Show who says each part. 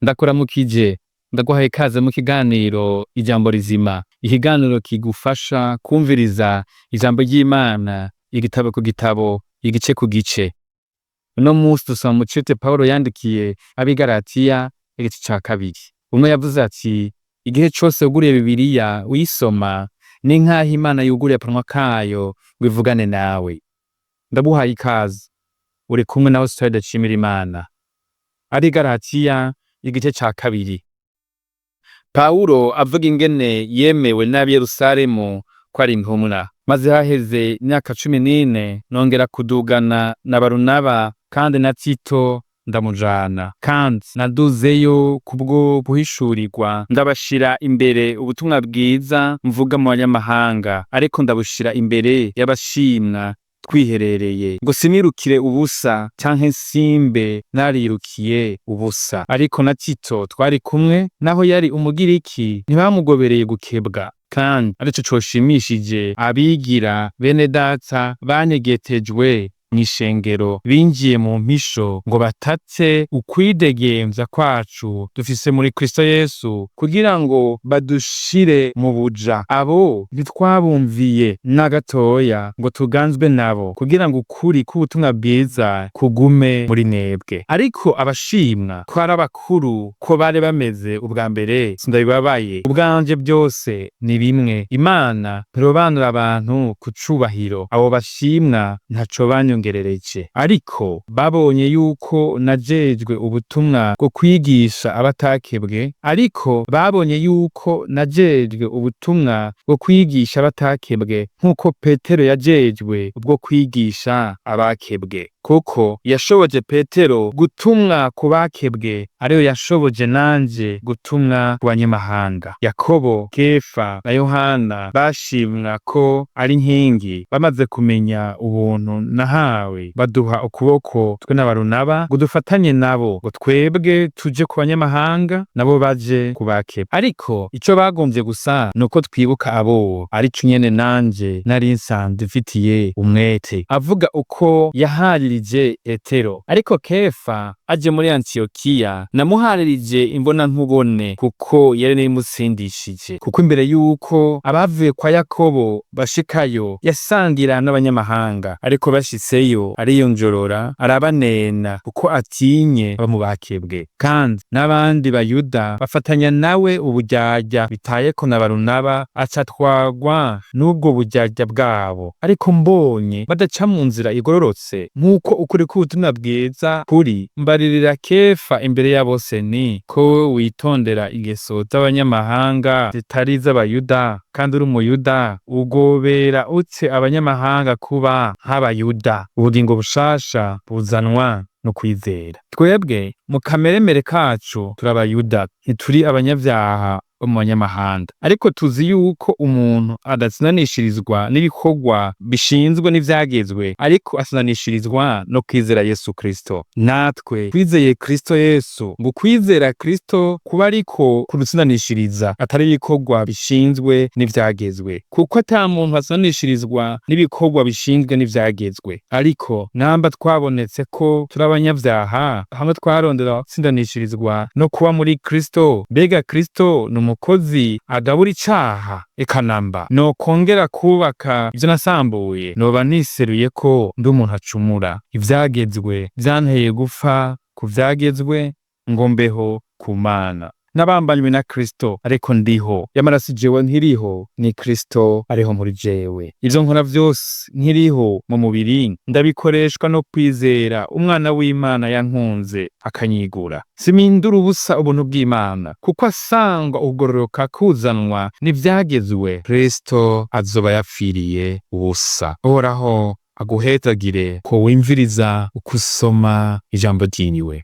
Speaker 1: Ndakuramukije, ndaguhaye ikaze mu kiganiro ijambo rizima, ikiganiro kigufasha kwumviriza ijambo ry'Imana, igitabo ku gitabo, igice ku gice. Uno musi dusoma mu cete Pawulo yandikiye ab'i Galatiya, igice ca kabiri. Umwe yavuze ati, igihe cose wuguriye Bibiliya uyisoma, ni nk'aho Imana yuguriye akanwa kayo ngo ivugane nawe. Ndaguhaye ikaze, uri kumwe na Ositari Ndashimira Imana. Ari Galatiya, igice ca kabiri. Pawulo avuga ingene yemewe n'ab'i Yerusalemu ko ari intumwa. Maze haheze imyaka 14 nongera kudugana na Barunaba kandi na Tito ndamujana. Kandi naduzeyo kubwo guhishurirwa, ndabashira imbere ubutumwa bwiza mvuga mu banyamahanga, ariko ndabushira imbere y'abashimwa twiherereye, ngo sinirukire ubusa canke simbe narirukiye ubusa. Ariko na Tito twari kumwe, naho yari umugiriki ntibamugobereye gukebwa, kandi arico coshimishije abigira bene data banyegetejwe mw'ishengero, binjiye mu mpisho ngo batate ukwidegemvya kwacu dufise muri Kristo Yesu, kugira ngo badushire mu buja. Abo ntitwabumviye na gatoya ngo tuganzwe nabo, kugira ngo ukuri k'ubutumwa bwiza kugume muri mwebwe. Ariko abashimwa ko ari abakuru ko bari bameze ubwa mbere, sindabibabaye. Ubwanje byose ni bimwe. Imana ntirobanura abantu ku cubahiro. Abo bashimwa ntaco banyongerereje, ariko babonye yuko najejwe ubutumwa bwo kwigisha abatakebwe, nk'uko Petero yajejwe ubwo kwigisha abakebwe. Kuko yashoboje Petero gutumwa ku bakebwe, ariyo yashoboje nanje gutumwa ku banyamahanga. Yakobo, Kefa na Yohana bashimwa ko ari inkingi. Bamaze kumenya ubuntu nahawe, baduha ukuboko twe na Barunaba ngo dufatanye nabo, ngo twebwe tuje ku banyamahanga nabo baje ku bakebwe. Ariko ico bagomvye gusa nuko twibuka abo, arico nyene nanje nari nsanzwe mfitiye umwete. Avuga uko yaharira Petero. Ariko Kefa aje muri Antiyokiya, namuharirije imbona nkubone, kuko yari narimutsindishije. Kuko imbere yuko abavuye kwa Yakobo bashikayo, yasangira n'abanyamahanga. Ariko bashitseyo ariyonjorora, arabanena, kuko atinye abo mu bakebwe. Kandi n'abandi Bayuda bafatanya nawe uburyarya, bitayeko na Barunaba acatwagwa n'ubwo buryarya bwabo. Ariko mbonye badaca mu nzira igororotse, nk'uko ukuri k'ubutumwa bwiza kuri, mbaririra Kefa imbere ya bose ni ko witondera ingeso z'abanyamahanga zitari iz'Abayuda, kandi uri Umuyuda ugobera utse abanyamahanga kuba nk'Abayuda. Ubugingo bushasha buzanwa no kwizera. Twebwe mu kameremere kacu turi Abayuda, ntituri abanyavyaha bo mu banyamahanga. Ariko tuzi yuko umuntu adatsindanishirizwa n'ibikorwa bishinzwe n'ivyagezwe, ariko atsindanishirizwa no kwizera Yesu Kristo. Natwe twizeye Kristo Yesu, ngo kwizera Kristo kuba ariko kudutsindanishiriza, atari ibikorwa bishinzwe n'ivyagezwe. Kuko ata muntu atsindanishirizwa n'ibikorwa bishinzwe n'ivyagezwe. Ariko namba twabonetse ko turi abanyavyaha, hamwe twarondera gutsindanishirizwa no kuba muri Kristo, mbega Kristo ni umukozi agabura icaha? Eka namba. Nokongera kubaka ivyo nasambuye, noba niseruye ko ndi umuntu acumura. Ivyagezwe vyanteye gupfa ku vyagezwe, ngo mbeho ku Mana. Nabambanywe na Kristo, ariko ndiho. Yamara si jewe nkiriho, ni Kristo ariho muri jewe. Ivyo nkora vyose nkiriho mu mubiri, ndabikoreshwa no kwizera Umwana w'Imana yankunze akanyigura. Simindura ubusa ubuntu bw'Imana, kuko asangwa ukugororoka kuzanwa n'ivyagezwe, Kristo azoba yapfiriye ubusa. Uhoraho aguhetagire ko wimviriza ukusoma ijambo ry'iwe.